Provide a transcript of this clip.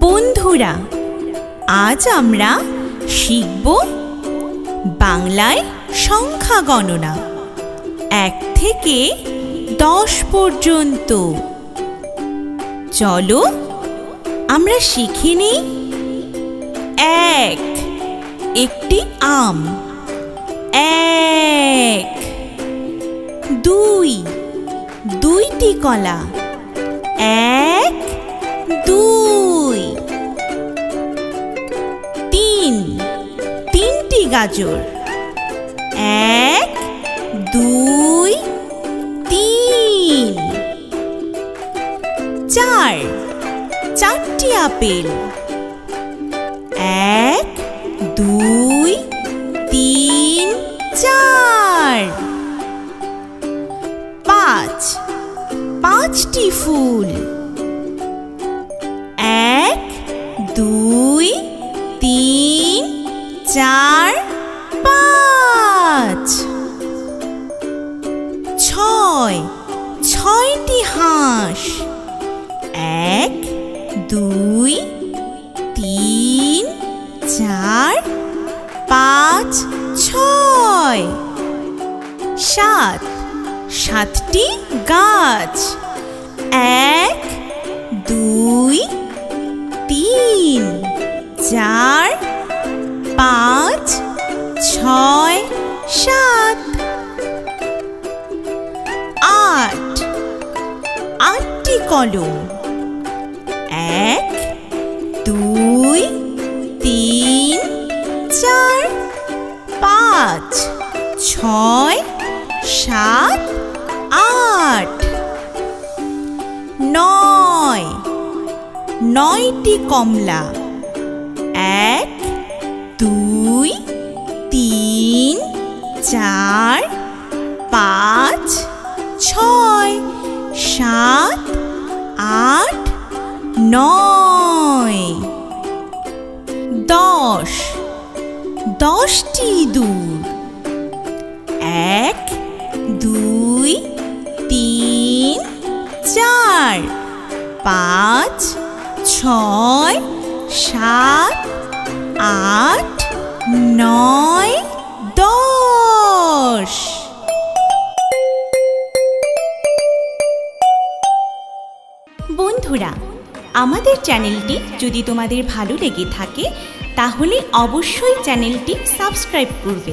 বন্ধুরা, আজ আমরা শিখব বাংলায় সংখ্যা গণনা 1 থেকে 10 পর্যন্ত। চলো আমরা শিখে নিই। 1, একটি আম। 1, 2, দুইটি কলা। 1, 2, 3, তিনটি গাজর। 1, 2, 3, 4, চারটি আপেল। 1, 2, 3, 4, 5, পাঁচটি ফুল। 1, 2, 3, 4, 5, 6, ছয়টি হাঁস। 1, 2, 3, 4, 5, 6, 7, সাতটি গাছ। 1, 2, 3, 4, 5, 6, 7, 8, আটটি কলম। 1, 2, 3, 4, 5, 6, 7, 8, 9, নয়টি কমলা। 1, 2, 3, 4, 5, 6, 7, 8, 9, 10, 10টি ইঁদুর। 1, 2, 3, 4, 5, 6, 7, 8, 9, 10। বন্ধুরা, আমাদের চ্যানেলটি যদি তোমাদের ভালো লেগে থাকে তাহলে অবশ্যই চ্যানেলটি সাবস্ক্রাইব করবে।